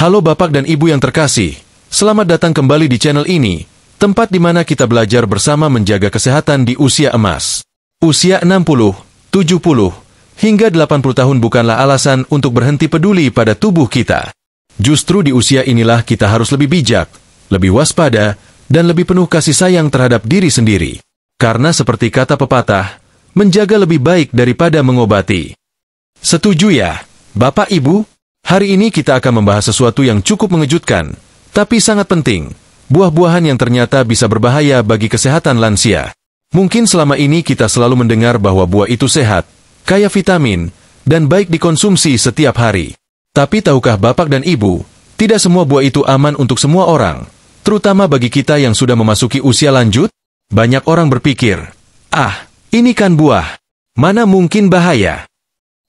Halo Bapak dan Ibu yang terkasih, selamat datang kembali di channel ini, tempat di mana kita belajar bersama menjaga kesehatan di usia emas. Usia 60, 70, hingga 80 tahun bukanlah alasan untuk berhenti peduli pada tubuh kita. Justru di usia inilah kita harus lebih bijak, lebih waspada, dan lebih penuh kasih sayang terhadap diri sendiri. Karena seperti kata pepatah, menjaga lebih baik daripada mengobati. Setuju ya, Bapak Ibu? Hari ini kita akan membahas sesuatu yang cukup mengejutkan, tapi sangat penting. Buah-buahan yang ternyata bisa berbahaya bagi kesehatan lansia. Mungkin selama ini kita selalu mendengar bahwa buah itu sehat, kaya vitamin, dan baik dikonsumsi setiap hari. Tapi tahukah Bapak dan Ibu, tidak semua buah itu aman untuk semua orang, terutama bagi kita yang sudah memasuki usia lanjut? Banyak orang berpikir, ini kan buah, mana mungkin bahaya?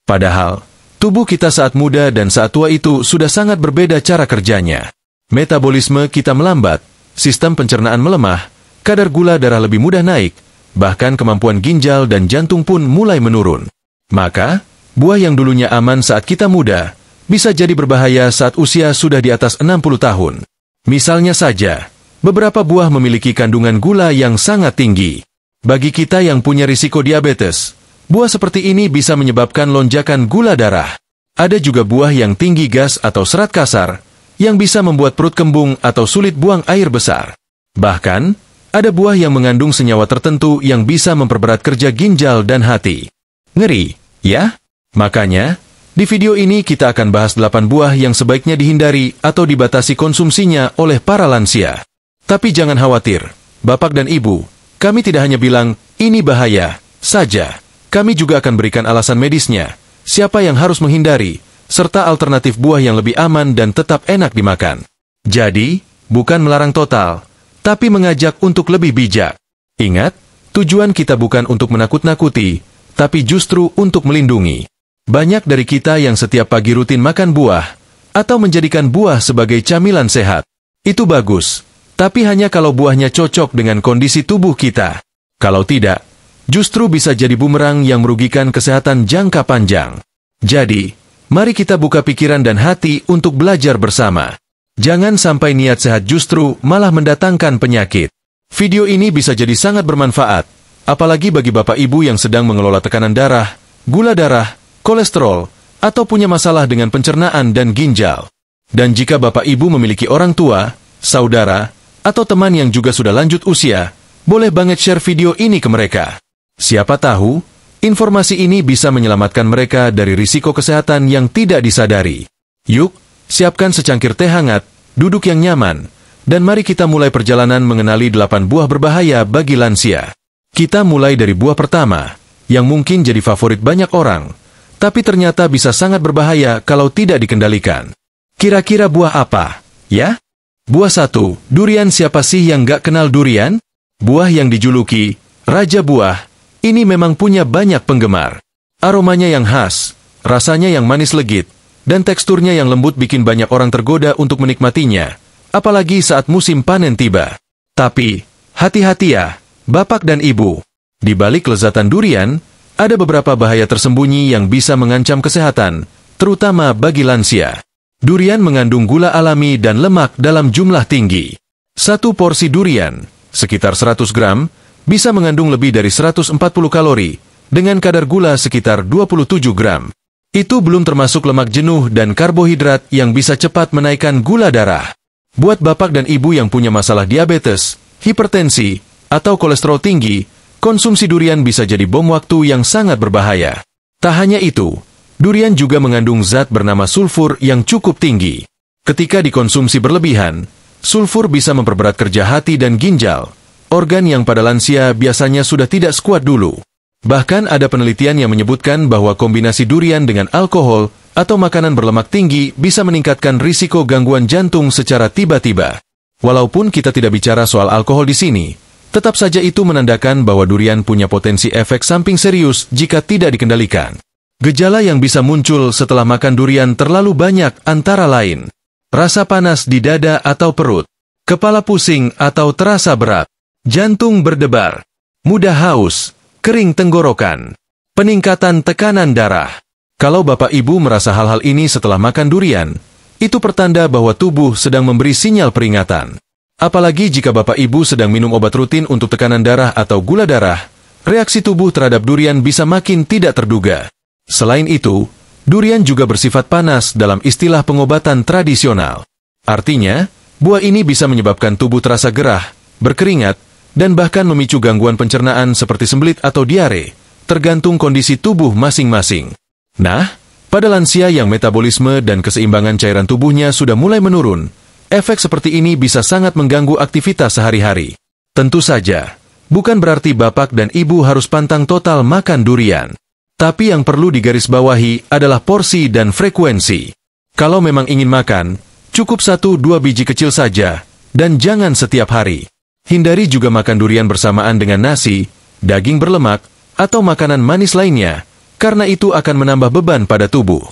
Padahal, tubuh kita saat muda dan saat tua itu sudah sangat berbeda cara kerjanya. Metabolisme kita melambat, sistem pencernaan melemah, kadar gula darah lebih mudah naik, bahkan kemampuan ginjal dan jantung pun mulai menurun. Maka, buah yang dulunya aman saat kita muda, bisa jadi berbahaya saat usia sudah di atas 60 tahun. Misalnya saja, beberapa buah memiliki kandungan gula yang sangat tinggi. Bagi kita yang punya risiko diabetes, buah seperti ini bisa menyebabkan lonjakan gula darah. Ada juga buah yang tinggi gas atau serat kasar, yang bisa membuat perut kembung atau sulit buang air besar. Bahkan, ada buah yang mengandung senyawa tertentu yang bisa memperberat kerja ginjal dan hati. Ngeri, ya? Makanya, di video ini kita akan bahas 8 buah yang sebaiknya dihindari atau dibatasi konsumsinya oleh para lansia. Tapi jangan khawatir, Bapak dan Ibu, kami tidak hanya bilang, ini bahaya, saja. Kami juga akan berikan alasan medisnya, siapa yang harus menghindari, serta alternatif buah yang lebih aman dan tetap enak dimakan. Jadi, bukan melarang total, tapi mengajak untuk lebih bijak. Ingat, tujuan kita bukan untuk menakut-nakuti, tapi justru untuk melindungi. Banyak dari kita yang setiap pagi rutin makan buah, atau menjadikan buah sebagai camilan sehat. Itu bagus, tapi hanya kalau buahnya cocok dengan kondisi tubuh kita. Kalau tidak, justru bisa jadi bumerang yang merugikan kesehatan jangka panjang. Jadi, mari kita buka pikiran dan hati untuk belajar bersama. Jangan sampai niat sehat justru malah mendatangkan penyakit. Video ini bisa jadi sangat bermanfaat, apalagi bagi Bapak Ibu yang sedang mengelola tekanan darah, gula darah, kolesterol, atau punya masalah dengan pencernaan dan ginjal. Dan jika Bapak Ibu memiliki orang tua, saudara, atau teman yang juga sudah lanjut usia, boleh banget share video ini ke mereka. Siapa tahu, informasi ini bisa menyelamatkan mereka dari risiko kesehatan yang tidak disadari. Yuk, siapkan secangkir teh hangat, duduk yang nyaman, dan mari kita mulai perjalanan mengenali 8 buah berbahaya bagi lansia. Kita mulai dari buah pertama, yang mungkin jadi favorit banyak orang, tapi ternyata bisa sangat berbahaya kalau tidak dikendalikan. Kira-kira buah apa, ya? Buah 1, durian. Siapa sih yang gak kenal durian? Buah yang dijuluki Raja Buah, ini memang punya banyak penggemar. Aromanya yang khas, rasanya yang manis legit, dan teksturnya yang lembut bikin banyak orang tergoda untuk menikmatinya, apalagi saat musim panen tiba. Tapi, hati-hati ya, Bapak dan Ibu. Di balik kelezatan durian, ada beberapa bahaya tersembunyi yang bisa mengancam kesehatan, terutama bagi lansia. Durian mengandung gula alami dan lemak dalam jumlah tinggi. Satu porsi durian, sekitar 100 gram, bisa mengandung lebih dari 140 kalori, dengan kadar gula sekitar 27 gram. Itu belum termasuk lemak jenuh dan karbohidrat yang bisa cepat menaikkan gula darah. Buat Bapak dan Ibu yang punya masalah diabetes, hipertensi, atau kolesterol tinggi, konsumsi durian bisa jadi bom waktu yang sangat berbahaya. Tak hanya itu, durian juga mengandung zat bernama sulfur yang cukup tinggi. Ketika dikonsumsi berlebihan, sulfur bisa memperberat kerja hati dan ginjal, organ yang pada lansia biasanya sudah tidak sekuat dulu. Bahkan ada penelitian yang menyebutkan bahwa kombinasi durian dengan alkohol atau makanan berlemak tinggi bisa meningkatkan risiko gangguan jantung secara tiba-tiba. Walaupun kita tidak bicara soal alkohol di sini, tetap saja itu menandakan bahwa durian punya potensi efek samping serius jika tidak dikendalikan. Gejala yang bisa muncul setelah makan durian terlalu banyak antara lain rasa panas di dada atau perut, kepala pusing atau terasa berat, jantung berdebar, mudah haus, kering tenggorokan, peningkatan tekanan darah. Kalau Bapak Ibu merasa hal-hal ini setelah makan durian, itu pertanda bahwa tubuh sedang memberi sinyal peringatan. Apalagi jika Bapak Ibu sedang minum obat rutin untuk tekanan darah atau gula darah, reaksi tubuh terhadap durian bisa makin tidak terduga. Selain itu, durian juga bersifat panas dalam istilah pengobatan tradisional. Artinya, buah ini bisa menyebabkan tubuh terasa gerah, berkeringat, dan bahkan memicu gangguan pencernaan seperti sembelit atau diare, tergantung kondisi tubuh masing-masing. Nah, pada lansia yang metabolisme dan keseimbangan cairan tubuhnya sudah mulai menurun, efek seperti ini bisa sangat mengganggu aktivitas sehari-hari. Tentu saja, bukan berarti Bapak dan Ibu harus pantang total makan durian. Tapi yang perlu digarisbawahi adalah porsi dan frekuensi. Kalau memang ingin makan, cukup 1-2 biji kecil saja, dan jangan setiap hari. Hindari juga makan durian bersamaan dengan nasi, daging berlemak, atau makanan manis lainnya, karena itu akan menambah beban pada tubuh.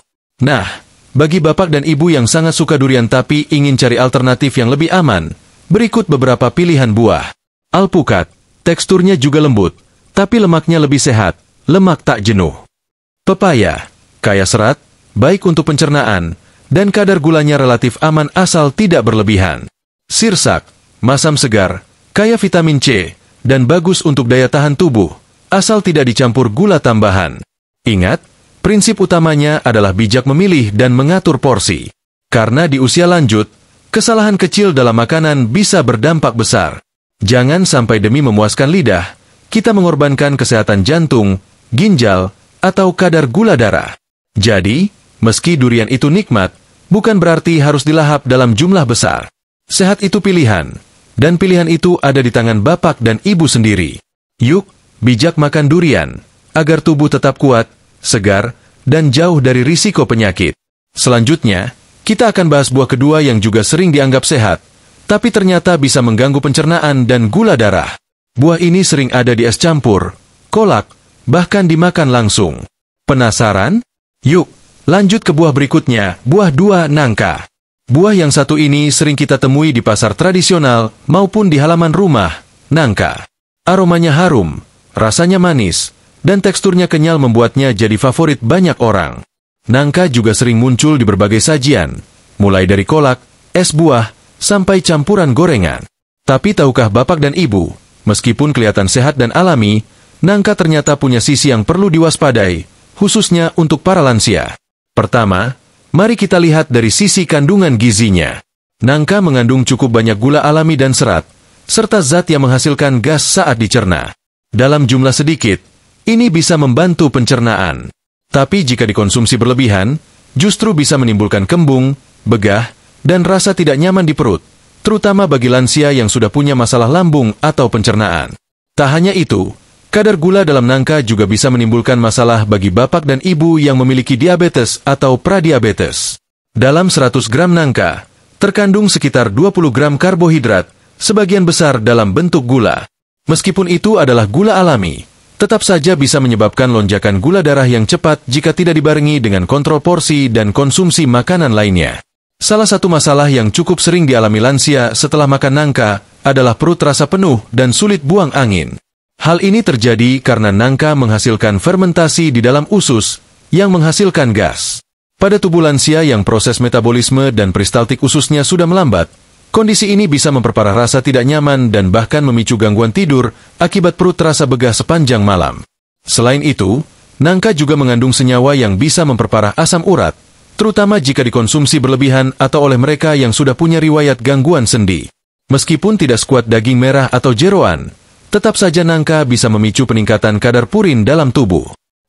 Nah, bagi Bapak dan Ibu yang sangat suka durian tapi ingin cari alternatif yang lebih aman, berikut beberapa pilihan buah. Alpukat, teksturnya juga lembut, tapi lemaknya lebih sehat, lemak tak jenuh. Pepaya, kaya serat, baik untuk pencernaan, dan kadar gulanya relatif aman asal tidak berlebihan. Sirsak, masam segar, kaya vitamin C, dan bagus untuk daya tahan tubuh, asal tidak dicampur gula tambahan. Ingat, prinsip utamanya adalah bijak memilih dan mengatur porsi. Karena di usia lanjut, kesalahan kecil dalam makanan bisa berdampak besar. Jangan sampai demi memuaskan lidah, kita mengorbankan kesehatan jantung, ginjal, atau kadar gula darah. Jadi, meski durian itu nikmat, bukan berarti harus dilahap dalam jumlah besar. Sehat itu pilihan, dan pilihan itu ada di tangan Bapak dan Ibu sendiri. Yuk, bijak makan durian, agar tubuh tetap kuat, segar, dan jauh dari risiko penyakit. Selanjutnya, kita akan bahas buah kedua yang juga sering dianggap sehat, tapi ternyata bisa mengganggu pencernaan dan gula darah. Buah ini sering ada di es campur, kolak, bahkan dimakan langsung. Penasaran? Yuk, lanjut ke buah berikutnya, buah 2 nangka. Buah yang satu ini sering kita temui di pasar tradisional maupun di halaman rumah, nangka. Aromanya harum, rasanya manis, dan teksturnya kenyal membuatnya jadi favorit banyak orang. Nangka juga sering muncul di berbagai sajian, mulai dari kolak, es buah, sampai campuran gorengan. Tapi tahukah Bapak dan Ibu, meskipun kelihatan sehat dan alami, nangka ternyata punya sisi yang perlu diwaspadai, khususnya untuk para lansia. Pertama, mari kita lihat dari sisi kandungan gizinya. Nangka mengandung cukup banyak gula alami dan serat, serta zat yang menghasilkan gas saat dicerna. Dalam jumlah sedikit, ini bisa membantu pencernaan. Tapi jika dikonsumsi berlebihan, justru bisa menimbulkan kembung, begah, dan rasa tidak nyaman di perut, terutama bagi lansia yang sudah punya masalah lambung atau pencernaan. Tak hanya itu, kadar gula dalam nangka juga bisa menimbulkan masalah bagi Bapak dan Ibu yang memiliki diabetes atau pradiabetes. Dalam 100 gram nangka, terkandung sekitar 20 gram karbohidrat, sebagian besar dalam bentuk gula. Meskipun itu adalah gula alami, tetap saja bisa menyebabkan lonjakan gula darah yang cepat jika tidak dibarengi dengan kontrol porsi dan konsumsi makanan lainnya. Salah satu masalah yang cukup sering dialami lansia setelah makan nangka adalah perut terasa penuh dan sulit buang angin. Hal ini terjadi karena nangka menghasilkan fermentasi di dalam usus yang menghasilkan gas. Pada tubuh lansia yang proses metabolisme dan peristaltik ususnya sudah melambat, kondisi ini bisa memperparah rasa tidak nyaman dan bahkan memicu gangguan tidur akibat perut terasa begah sepanjang malam. Selain itu, nangka juga mengandung senyawa yang bisa memperparah asam urat, terutama jika dikonsumsi berlebihan atau oleh mereka yang sudah punya riwayat gangguan sendi. Meskipun tidak sekuat daging merah atau jeroan, tetap saja nangka bisa memicu peningkatan kadar purin dalam tubuh.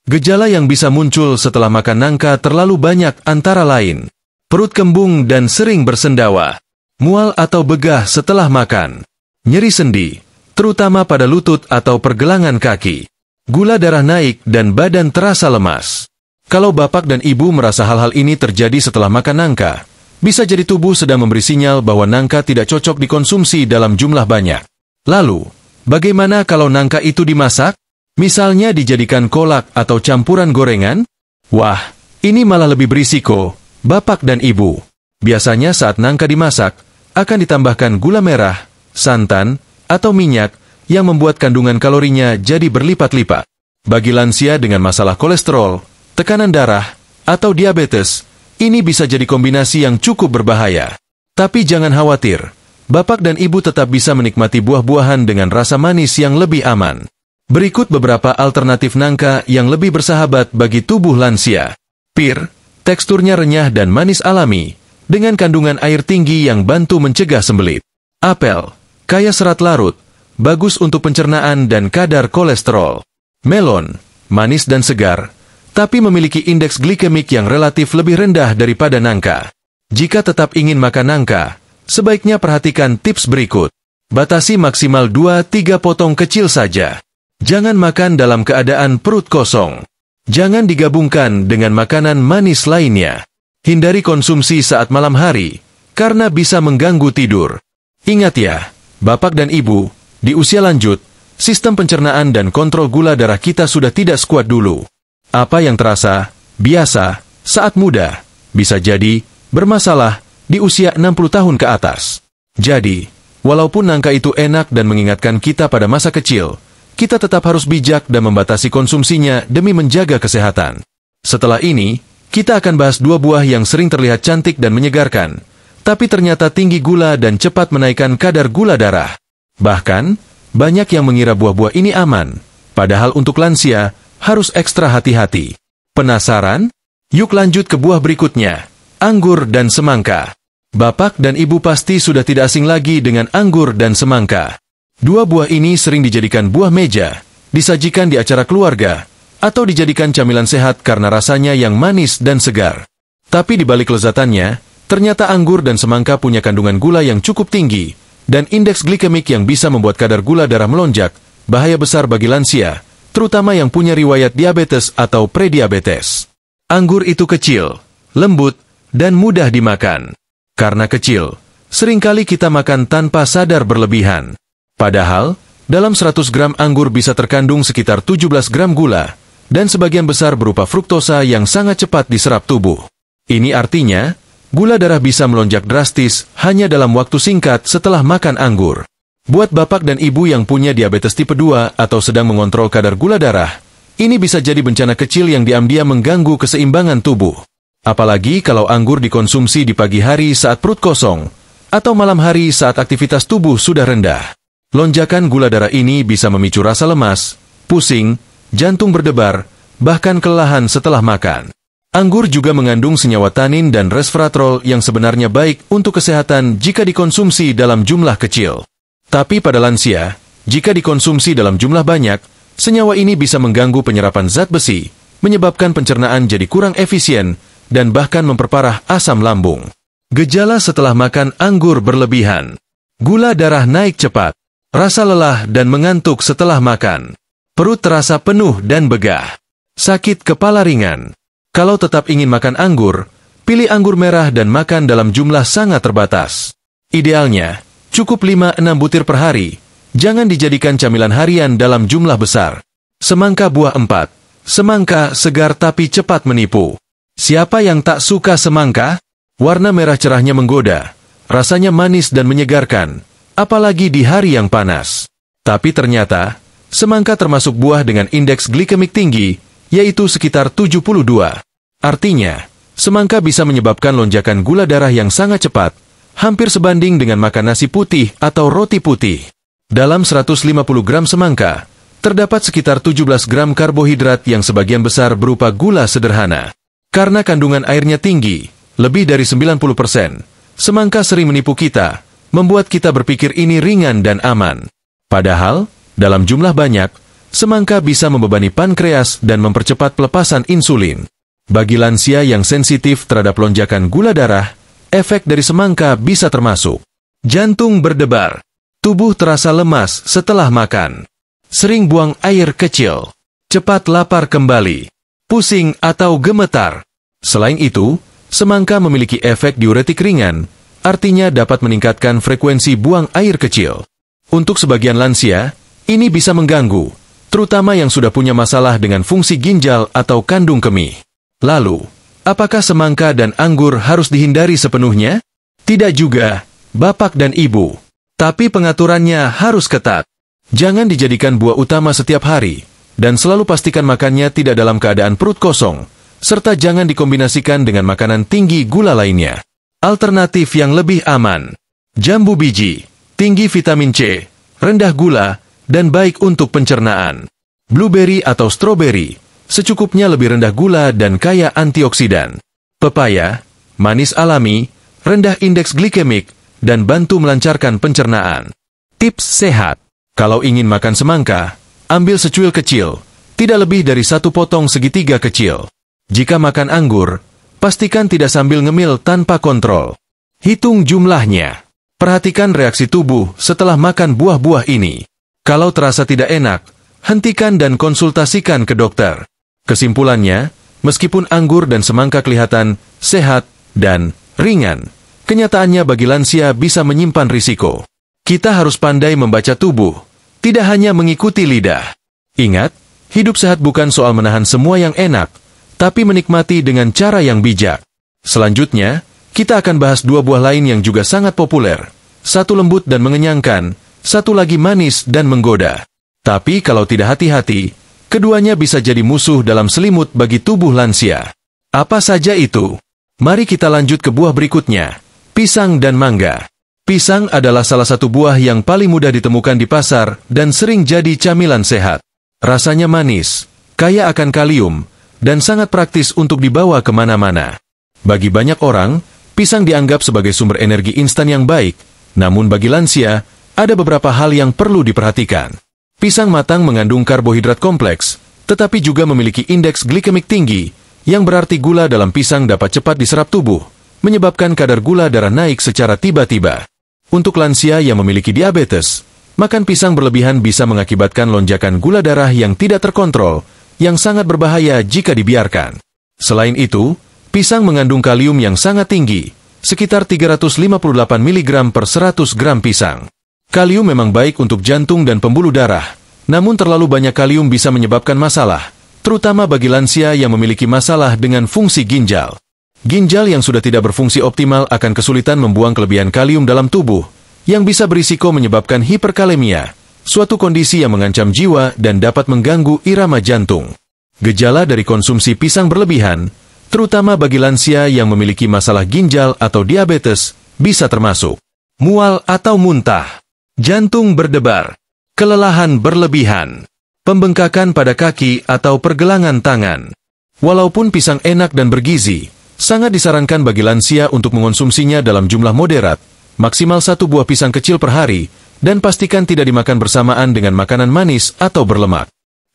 Gejala yang bisa muncul setelah makan nangka terlalu banyak antara lain perut kembung dan sering bersendawa, mual atau begah setelah makan, nyeri sendi, terutama pada lutut atau pergelangan kaki, gula darah naik dan badan terasa lemas. Kalau Bapak dan Ibu merasa hal-hal ini terjadi setelah makan nangka, bisa jadi tubuh sedang memberi sinyal bahwa nangka tidak cocok dikonsumsi dalam jumlah banyak. Lalu, bagaimana kalau nangka itu dimasak? Misalnya dijadikan kolak atau campuran gorengan? Wah, ini malah lebih berisiko, Bapak dan Ibu. Biasanya saat nangka dimasak, akan ditambahkan gula merah, santan, atau minyak yang membuat kandungan kalorinya jadi berlipat-lipat. Bagi lansia dengan masalah kolesterol, tekanan darah, atau diabetes, Ini bisa jadi kombinasi yang cukup berbahaya. Tapi jangan khawatir, Bapak dan Ibu tetap bisa menikmati buah-buahan dengan rasa manis yang lebih aman. Berikut beberapa alternatif nangka yang lebih bersahabat bagi tubuh lansia. Pir, teksturnya renyah dan manis alami, dengan kandungan air tinggi yang bantu mencegah sembelit. Apel, kaya serat larut, bagus untuk pencernaan dan kadar kolesterol. Melon, manis dan segar, tapi memiliki indeks glikemik yang relatif lebih rendah daripada nangka. Jika tetap ingin makan nangka, sebaiknya perhatikan tips berikut. Batasi maksimal 2-3 potong kecil saja. Jangan makan dalam keadaan perut kosong. Jangan digabungkan dengan makanan manis lainnya. Hindari konsumsi saat malam hari, karena bisa mengganggu tidur. Ingat ya, Bapak dan Ibu, di usia lanjut, sistem pencernaan dan kontrol gula darah kita sudah tidak sekuat dulu. Apa yang terasa biasa saat muda, bisa jadi bermasalah di usia 60 tahun ke atas. Jadi, walaupun nangka itu enak dan mengingatkan kita pada masa kecil, kita tetap harus bijak dan membatasi konsumsinya demi menjaga kesehatan. Setelah ini, kita akan bahas dua buah yang sering terlihat cantik dan menyegarkan, tapi ternyata tinggi gula dan cepat menaikkan kadar gula darah. Bahkan, banyak yang mengira buah-buah ini aman, padahal untuk lansia, harus ekstra hati-hati. Penasaran? Yuk lanjut ke buah berikutnya, anggur dan semangka. Bapak dan Ibu pasti sudah tidak asing lagi dengan anggur dan semangka. Dua buah ini sering dijadikan buah meja, disajikan di acara keluarga, atau dijadikan camilan sehat karena rasanya yang manis dan segar. Tapi di balik lezatannya, ternyata anggur dan semangka punya kandungan gula yang cukup tinggi, dan indeks glikemik yang bisa membuat kadar gula darah melonjak, bahaya besar bagi lansia, terutama yang punya riwayat diabetes atau prediabetes. Anggur itu kecil, lembut, dan mudah dimakan. Karena kecil, seringkali kita makan tanpa sadar berlebihan. Padahal, dalam 100 gram anggur bisa terkandung sekitar 17 gram gula, dan sebagian besar berupa fruktosa yang sangat cepat diserap tubuh. Ini artinya, gula darah bisa melonjak drastis hanya dalam waktu singkat setelah makan anggur. Buat Bapak dan Ibu yang punya diabetes tipe 2 atau sedang mengontrol kadar gula darah, ini bisa jadi bencana kecil yang diam-diam mengganggu keseimbangan tubuh. Apalagi kalau anggur dikonsumsi di pagi hari saat perut kosong, atau malam hari saat aktivitas tubuh sudah rendah. Lonjakan gula darah ini bisa memicu rasa lemas, pusing, jantung berdebar, bahkan kelelahan setelah makan. Anggur juga mengandung senyawa tanin dan resveratrol yang sebenarnya baik untuk kesehatan jika dikonsumsi dalam jumlah kecil. Tapi pada lansia, jika dikonsumsi dalam jumlah banyak, senyawa ini bisa mengganggu penyerapan zat besi, menyebabkan pencernaan jadi kurang efisien, dan bahkan memperparah asam lambung. Gejala setelah makan anggur berlebihan. Gula darah naik cepat, rasa lelah dan mengantuk setelah makan. Perut terasa penuh dan begah. Sakit kepala ringan. Kalau tetap ingin makan anggur, pilih anggur merah dan makan dalam jumlah sangat terbatas. Idealnya, cukup 5-6 butir per hari. Jangan dijadikan camilan harian dalam jumlah besar. Semangka buah 4. Semangka segar tapi cepat menipu. Siapa yang tak suka semangka? Warna merah cerahnya menggoda. Rasanya manis dan menyegarkan, apalagi di hari yang panas. Tapi ternyata, semangka termasuk buah dengan indeks glikemik tinggi, yaitu sekitar 72. Artinya, semangka bisa menyebabkan lonjakan gula darah yang sangat cepat, hampir sebanding dengan makan nasi putih atau roti putih. Dalam 150 gram semangka, terdapat sekitar 17 gram karbohidrat yang sebagian besar berupa gula sederhana. Karena kandungan airnya tinggi, lebih dari 90%, semangka sering menipu kita, membuat kita berpikir ini ringan dan aman. Padahal, dalam jumlah banyak, semangka bisa membebani pankreas dan mempercepat pelepasan insulin. Bagi lansia yang sensitif terhadap lonjakan gula darah, efek dari semangka bisa termasuk jantung berdebar, tubuh terasa lemas setelah makan, sering buang air kecil, cepat lapar kembali, pusing atau gemetar. Selain itu, semangka memiliki efek diuretik ringan, artinya dapat meningkatkan frekuensi buang air kecil. Untuk sebagian lansia, ini bisa mengganggu, terutama yang sudah punya masalah dengan fungsi ginjal atau kandung kemih. Lalu, apakah semangka dan anggur harus dihindari sepenuhnya? Tidak juga, Bapak dan Ibu. Tapi pengaturannya harus ketat. Jangan dijadikan buah utama setiap hari, dan selalu pastikan makannya tidak dalam keadaan perut kosong, serta jangan dikombinasikan dengan makanan tinggi gula lainnya. Alternatif yang lebih aman. Jambu biji, tinggi vitamin C, rendah gula, dan baik untuk pencernaan. Blueberry atau strawberry, secukupnya lebih rendah gula dan kaya antioksidan. Pepaya, manis alami, rendah indeks glikemik, dan bantu melancarkan pencernaan. Tips sehat. Kalau ingin makan semangka, ambil secuil kecil, tidak lebih dari 1 potong segitiga kecil. Jika makan anggur, pastikan tidak sambil ngemil tanpa kontrol. Hitung jumlahnya. Perhatikan reaksi tubuh setelah makan buah-buah ini. Kalau terasa tidak enak, hentikan dan konsultasikan ke dokter. Kesimpulannya, meskipun anggur dan semangka kelihatan sehat dan ringan, kenyataannya bagi lansia bisa menyimpan risiko. Kita harus pandai membaca tubuh, tidak hanya mengikuti lidah. Ingat, hidup sehat bukan soal menahan semua yang enak, tapi menikmati dengan cara yang bijak. Selanjutnya, kita akan bahas 2 buah lain yang juga sangat populer. Satu lembut dan mengenyangkan, satu lagi manis dan menggoda. Tapi kalau tidak hati-hati, keduanya bisa jadi musuh dalam selimut bagi tubuh lansia. Apa saja itu? Mari kita lanjut ke buah berikutnya, pisang dan mangga. Pisang adalah salah satu buah yang paling mudah ditemukan di pasar dan sering jadi camilan sehat. Rasanya manis, kaya akan kalium, dan sangat praktis untuk dibawa kemana-mana. Bagi banyak orang, pisang dianggap sebagai sumber energi instan yang baik, namun bagi lansia, ada beberapa hal yang perlu diperhatikan. Pisang matang mengandung karbohidrat kompleks, tetapi juga memiliki indeks glikemik tinggi, yang berarti gula dalam pisang dapat cepat diserap tubuh, menyebabkan kadar gula darah naik secara tiba-tiba. Untuk lansia yang memiliki diabetes, makan pisang berlebihan bisa mengakibatkan lonjakan gula darah yang tidak terkontrol, yang sangat berbahaya jika dibiarkan. Selain itu, pisang mengandung kalium yang sangat tinggi, sekitar 358 mg per 100 gram pisang. Kalium memang baik untuk jantung dan pembuluh darah, namun terlalu banyak kalium bisa menyebabkan masalah, terutama bagi lansia yang memiliki masalah dengan fungsi ginjal. Ginjal yang sudah tidak berfungsi optimal akan kesulitan membuang kelebihan kalium dalam tubuh, yang bisa berisiko menyebabkan hiperkalemia, suatu kondisi yang mengancam jiwa dan dapat mengganggu irama jantung. Gejala dari konsumsi pisang berlebihan, terutama bagi lansia yang memiliki masalah ginjal atau diabetes, bisa termasuk mual atau muntah, jantung berdebar, kelelahan berlebihan, pembengkakan pada kaki atau pergelangan tangan. Walaupun pisang enak dan bergizi, sangat disarankan bagi lansia untuk mengonsumsinya dalam jumlah moderat, maksimal 1 buah pisang kecil per hari, dan pastikan tidak dimakan bersamaan dengan makanan manis atau berlemak.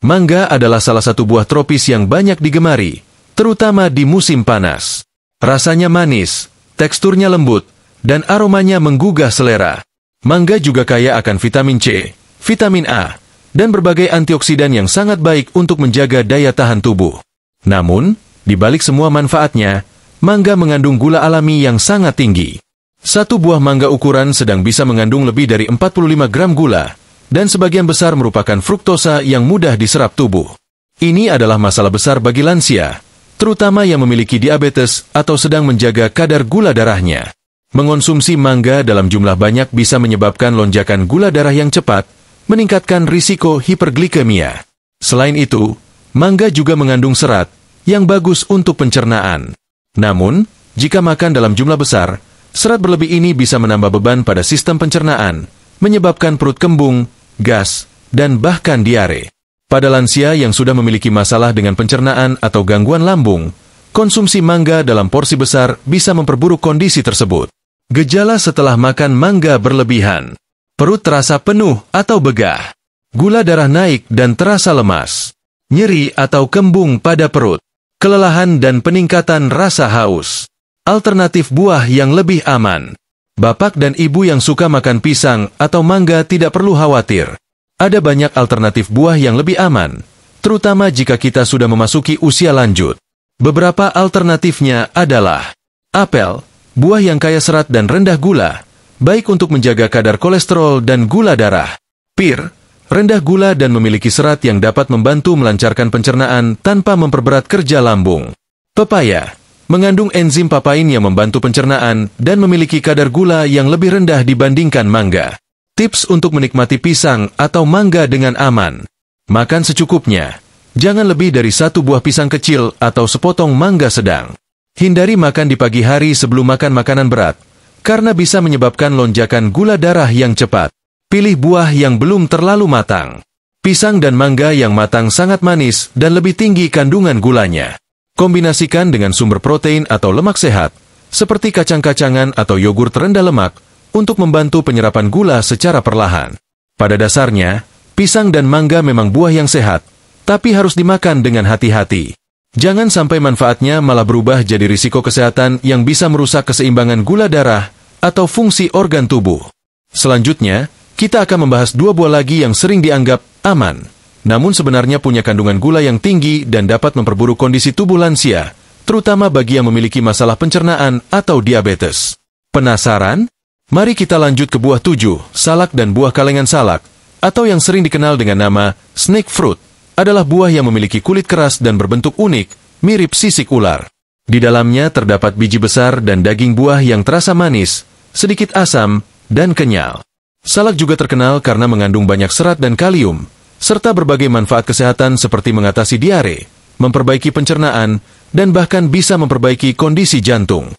Mangga adalah salah satu buah tropis yang banyak digemari, terutama di musim panas. Rasanya manis, teksturnya lembut, dan aromanya menggugah selera. Mangga juga kaya akan vitamin C, vitamin A, dan berbagai antioksidan yang sangat baik untuk menjaga daya tahan tubuh. Namun, di balik semua manfaatnya, mangga mengandung gula alami yang sangat tinggi. 1 buah mangga ukuran sedang bisa mengandung lebih dari 45 gram gula, dan sebagian besar merupakan fruktosa yang mudah diserap tubuh. Ini adalah masalah besar bagi lansia, terutama yang memiliki diabetes atau sedang menjaga kadar gula darahnya. Mengonsumsi mangga dalam jumlah banyak bisa menyebabkan lonjakan gula darah yang cepat, meningkatkan risiko hiperglikemia. Selain itu, mangga juga mengandung serat, yang bagus untuk pencernaan. Namun, jika makan dalam jumlah besar, serat berlebih ini bisa menambah beban pada sistem pencernaan, menyebabkan perut kembung, gas, dan bahkan diare. Pada lansia yang sudah memiliki masalah dengan pencernaan atau gangguan lambung, konsumsi mangga dalam porsi besar bisa memperburuk kondisi tersebut. Gejala setelah makan mangga berlebihan. Perut terasa penuh atau begah. Gula darah naik dan terasa lemas. Nyeri atau kembung pada perut. Kelelahan dan peningkatan rasa haus. Alternatif buah yang lebih aman. Bapak dan ibu yang suka makan pisang atau mangga tidak perlu khawatir. Ada banyak alternatif buah yang lebih aman, terutama jika kita sudah memasuki usia lanjut. Beberapa alternatifnya adalah apel, buah yang kaya serat dan rendah gula, baik untuk menjaga kadar kolesterol dan gula darah. Pir, rendah gula dan memiliki serat yang dapat membantu melancarkan pencernaan tanpa memperberat kerja lambung. Pepaya, mengandung enzim papain yang membantu pencernaan dan memiliki kadar gula yang lebih rendah dibandingkan mangga. Tips untuk menikmati pisang atau mangga dengan aman. Makan secukupnya. Jangan lebih dari 1 buah pisang kecil atau sepotong mangga sedang. Hindari makan di pagi hari sebelum makan makanan berat, karena bisa menyebabkan lonjakan gula darah yang cepat. Pilih buah yang belum terlalu matang. Pisang dan mangga yang matang sangat manis dan lebih tinggi kandungan gulanya. Kombinasikan dengan sumber protein atau lemak sehat, seperti kacang-kacangan atau yogurt rendah lemak, untuk membantu penyerapan gula secara perlahan. Pada dasarnya, pisang dan mangga memang buah yang sehat, tapi harus dimakan dengan hati-hati. Jangan sampai manfaatnya malah berubah jadi risiko kesehatan yang bisa merusak keseimbangan gula darah atau fungsi organ tubuh. Selanjutnya, kita akan membahas 2 buah lagi yang sering dianggap aman, namun sebenarnya punya kandungan gula yang tinggi dan dapat memperburuk kondisi tubuh lansia, terutama bagi yang memiliki masalah pencernaan atau diabetes. Penasaran? Mari kita lanjut ke buah 7, salak dan buah kalengan salak, atau yang sering dikenal dengan nama snake fruit, adalah buah yang memiliki kulit keras dan berbentuk unik, mirip sisik ular. Di dalamnya terdapat biji besar dan daging buah yang terasa manis, sedikit asam, dan kenyal. Salak juga terkenal karena mengandung banyak serat dan kalium, serta berbagai manfaat kesehatan seperti mengatasi diare, memperbaiki pencernaan, dan bahkan bisa memperbaiki kondisi jantung.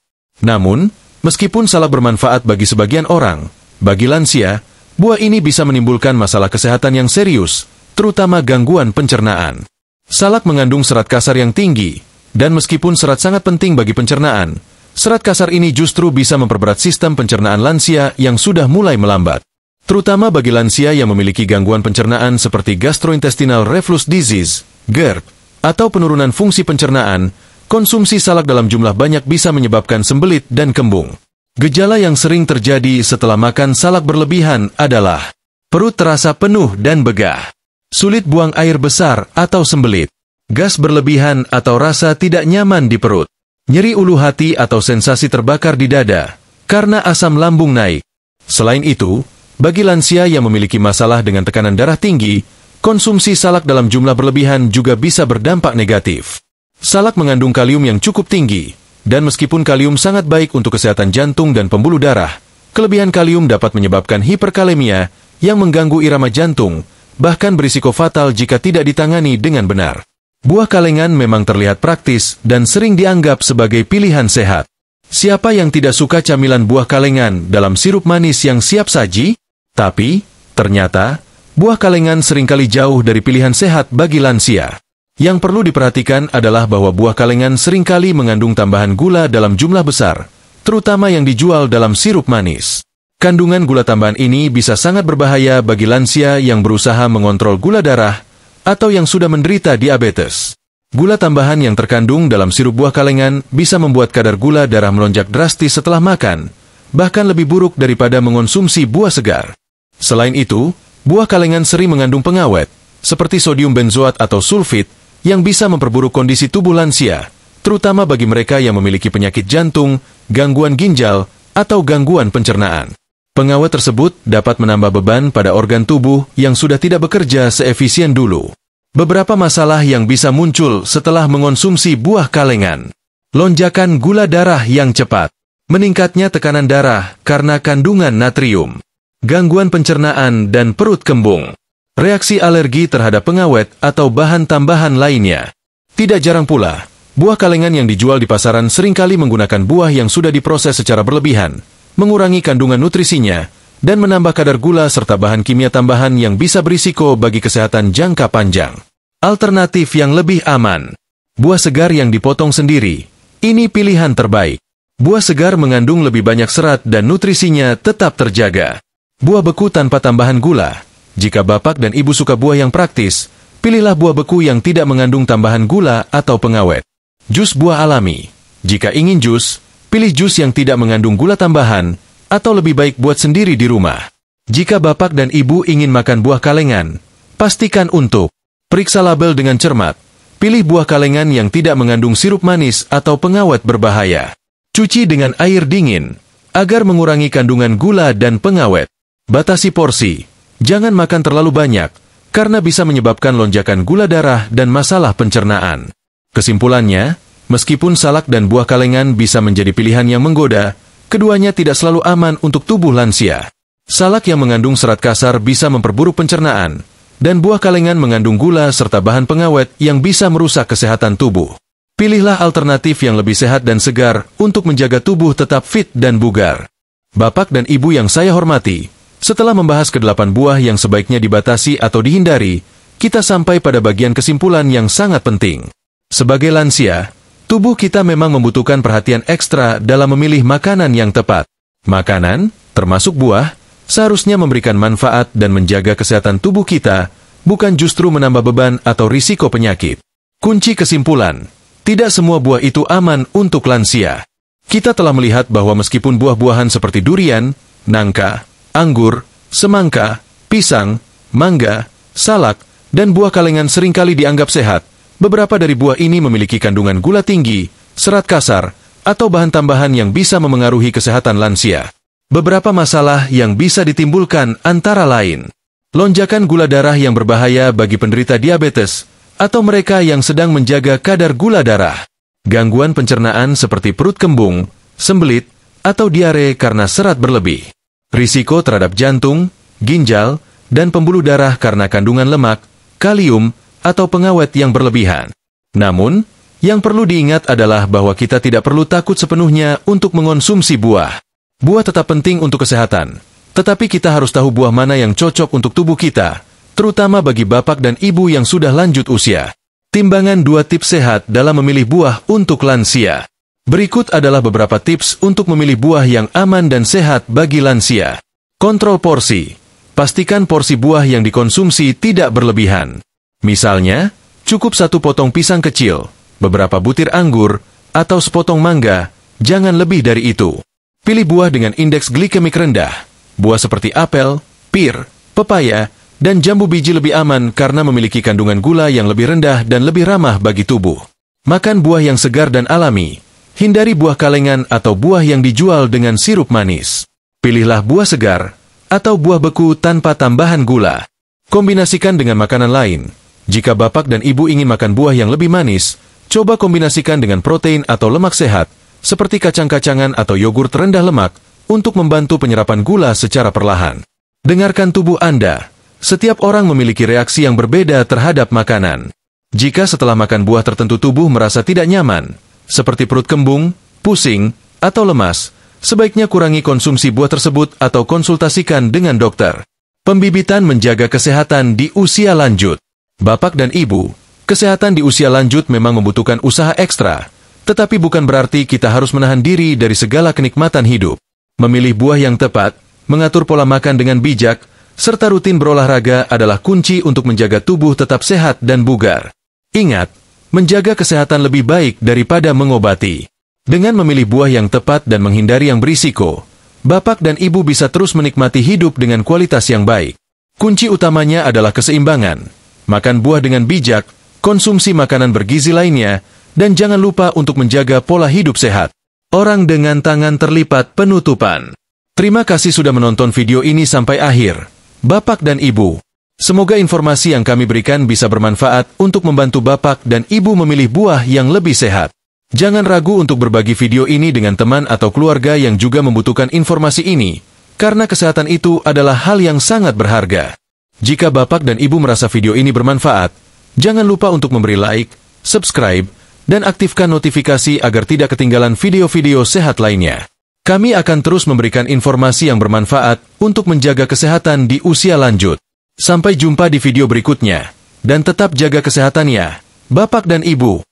Namun, meskipun salak bermanfaat bagi sebagian orang, bagi lansia, buah ini bisa menimbulkan masalah kesehatan yang serius, terutama gangguan pencernaan. Salak mengandung serat kasar yang tinggi, dan meskipun serat sangat penting bagi pencernaan, serat kasar ini justru bisa memperberat sistem pencernaan lansia yang sudah mulai melambat. Terutama bagi lansia yang memiliki gangguan pencernaan seperti gastrointestinal reflux disease, GERD, atau penurunan fungsi pencernaan, konsumsi salak dalam jumlah banyak bisa menyebabkan sembelit dan kembung. Gejala yang sering terjadi setelah makan salak berlebihan adalah perut terasa penuh dan begah, sulit buang air besar atau sembelit, gas berlebihan atau rasa tidak nyaman di perut, nyeri ulu hati atau sensasi terbakar di dada, karena asam lambung naik. Selain itu, bagi lansia yang memiliki masalah dengan tekanan darah tinggi, konsumsi salak dalam jumlah berlebihan juga bisa berdampak negatif. Salak mengandung kalium yang cukup tinggi, dan meskipun kalium sangat baik untuk kesehatan jantung dan pembuluh darah, kelebihan kalium dapat menyebabkan hiperkalemia yang mengganggu irama jantung, bahkan berisiko fatal jika tidak ditangani dengan benar. Buah kalengan memang terlihat praktis dan sering dianggap sebagai pilihan sehat. Siapa yang tidak suka camilan buah kalengan dalam sirup manis yang siap saji? Tapi, ternyata, buah kalengan seringkali jauh dari pilihan sehat bagi lansia. Yang perlu diperhatikan adalah bahwa buah kalengan seringkali mengandung tambahan gula dalam jumlah besar, terutama yang dijual dalam sirup manis. Kandungan gula tambahan ini bisa sangat berbahaya bagi lansia yang berusaha mengontrol gula darah atau yang sudah menderita diabetes. Gula tambahan yang terkandung dalam sirup buah kalengan bisa membuat kadar gula darah melonjak drastis setelah makan, bahkan lebih buruk daripada mengonsumsi buah segar. Selain itu, buah kalengan sering mengandung pengawet, seperti sodium benzoat atau sulfit, yang bisa memperburuk kondisi tubuh lansia, terutama bagi mereka yang memiliki penyakit jantung, gangguan ginjal, atau gangguan pencernaan. Pengawet tersebut dapat menambah beban pada organ tubuh yang sudah tidak bekerja seefisien dulu. Beberapa masalah yang bisa muncul setelah mengonsumsi buah kalengan. Lonjakan gula darah yang cepat. Meningkatnya tekanan darah karena kandungan natrium. Gangguan pencernaan dan perut kembung. Reaksi alergi terhadap pengawet atau bahan tambahan lainnya. Tidak jarang pula, buah kalengan yang dijual di pasaran seringkali menggunakan buah yang sudah diproses secara berlebihan, mengurangi kandungan nutrisinya, dan menambah kadar gula serta bahan kimia tambahan yang bisa berisiko bagi kesehatan jangka panjang. Alternatif yang lebih aman. Buah segar yang dipotong sendiri. Ini pilihan terbaik. Buah segar mengandung lebih banyak serat dan nutrisinya tetap terjaga. Buah beku tanpa tambahan gula. Jika bapak dan ibu suka buah yang praktis, pilihlah buah beku yang tidak mengandung tambahan gula atau pengawet. Jus buah alami. Jika ingin jus, pilih jus yang tidak mengandung gula tambahan, atau lebih baik buat sendiri di rumah. Jika bapak dan ibu ingin makan buah kalengan, pastikan untuk periksa label dengan cermat. Pilih buah kalengan yang tidak mengandung sirup manis atau pengawet berbahaya. Cuci dengan air dingin, agar mengurangi kandungan gula dan pengawet. Batasi porsi. Jangan makan terlalu banyak, karena bisa menyebabkan lonjakan gula darah dan masalah pencernaan. Kesimpulannya, meskipun salak dan buah kalengan bisa menjadi pilihan yang menggoda, keduanya tidak selalu aman untuk tubuh lansia. Salak yang mengandung serat kasar bisa memperburuk pencernaan, dan buah kalengan mengandung gula serta bahan pengawet yang bisa merusak kesehatan tubuh. Pilihlah alternatif yang lebih sehat dan segar untuk menjaga tubuh tetap fit dan bugar. Bapak dan Ibu yang saya hormati, setelah membahas ke-8 buah yang sebaiknya dibatasi atau dihindari, kita sampai pada bagian kesimpulan yang sangat penting. Sebagai lansia, tubuh kita memang membutuhkan perhatian ekstra dalam memilih makanan yang tepat. Makanan, termasuk buah, seharusnya memberikan manfaat dan menjaga kesehatan tubuh kita, bukan justru menambah beban atau risiko penyakit. Kunci kesimpulan, tidak semua buah itu aman untuk lansia. Kita telah melihat bahwa meskipun buah-buahan seperti durian, nangka, anggur, semangka, pisang, mangga, salak, dan buah kalengan seringkali dianggap sehat, beberapa dari buah ini memiliki kandungan gula tinggi, serat kasar, atau bahan tambahan yang bisa memengaruhi kesehatan lansia. Beberapa masalah yang bisa ditimbulkan antara lain lonjakan gula darah yang berbahaya bagi penderita diabetes atau mereka yang sedang menjaga kadar gula darah, gangguan pencernaan seperti perut kembung, sembelit, atau diare karena serat berlebih, risiko terhadap jantung, ginjal, dan pembuluh darah karena kandungan lemak, kalium, atau pengawet yang berlebihan. Namun, yang perlu diingat adalah bahwa kita tidak perlu takut sepenuhnya untuk mengonsumsi buah. Buah tetap penting untuk kesehatan, tetapi kita harus tahu buah mana yang cocok untuk tubuh kita, terutama bagi bapak dan ibu yang sudah lanjut usia. Timbangan 2 tips sehat dalam memilih buah untuk lansia. Berikut adalah beberapa tips untuk memilih buah yang aman dan sehat bagi lansia. Kontrol porsi. Pastikan porsi buah yang dikonsumsi tidak berlebihan. Misalnya, cukup 1 potong pisang kecil, beberapa butir anggur, atau sepotong mangga, jangan lebih dari itu. Pilih buah dengan indeks glikemik rendah. Buah seperti apel, pir, pepaya, dan jambu biji lebih aman karena memiliki kandungan gula yang lebih rendah dan lebih ramah bagi tubuh. Makan buah yang segar dan alami. Hindari buah kalengan atau buah yang dijual dengan sirup manis. Pilihlah buah segar atau buah beku tanpa tambahan gula. Kombinasikan dengan makanan lain. Jika bapak dan ibu ingin makan buah yang lebih manis, coba kombinasikan dengan protein atau lemak sehat, seperti kacang-kacangan atau yogurt rendah lemak, untuk membantu penyerapan gula secara perlahan. Dengarkan tubuh Anda. Setiap orang memiliki reaksi yang berbeda terhadap makanan. Jika setelah makan buah tertentu tubuh merasa tidak nyaman, seperti perut kembung, pusing, atau lemas, sebaiknya kurangi konsumsi buah tersebut atau konsultasikan dengan dokter. Pembibitan menjaga kesehatan di usia lanjut. Bapak dan Ibu, kesehatan di usia lanjut memang membutuhkan usaha ekstra, tetapi bukan berarti kita harus menahan diri dari segala kenikmatan hidup. Memilih buah yang tepat, mengatur pola makan dengan bijak, serta rutin berolahraga adalah kunci untuk menjaga tubuh tetap sehat dan bugar. Ingat, menjaga kesehatan lebih baik daripada mengobati. Dengan memilih buah yang tepat dan menghindari yang berisiko, bapak dan ibu bisa terus menikmati hidup dengan kualitas yang baik. Kunci utamanya adalah keseimbangan. Makan buah dengan bijak, konsumsi makanan bergizi lainnya, dan jangan lupa untuk menjaga pola hidup sehat. Orang dengan tangan terlipat penutupan. Terima kasih sudah menonton video ini sampai akhir. Bapak dan Ibu, semoga informasi yang kami berikan bisa bermanfaat untuk membantu bapak dan ibu memilih buah yang lebih sehat. Jangan ragu untuk berbagi video ini dengan teman atau keluarga yang juga membutuhkan informasi ini, karena kesehatan itu adalah hal yang sangat berharga. Jika bapak dan ibu merasa video ini bermanfaat, jangan lupa untuk memberi like, subscribe, dan aktifkan notifikasi agar tidak ketinggalan video-video sehat lainnya. Kami akan terus memberikan informasi yang bermanfaat untuk menjaga kesehatan di usia lanjut. Sampai jumpa di video berikutnya, dan tetap jaga kesehatannya, Bapak dan Ibu.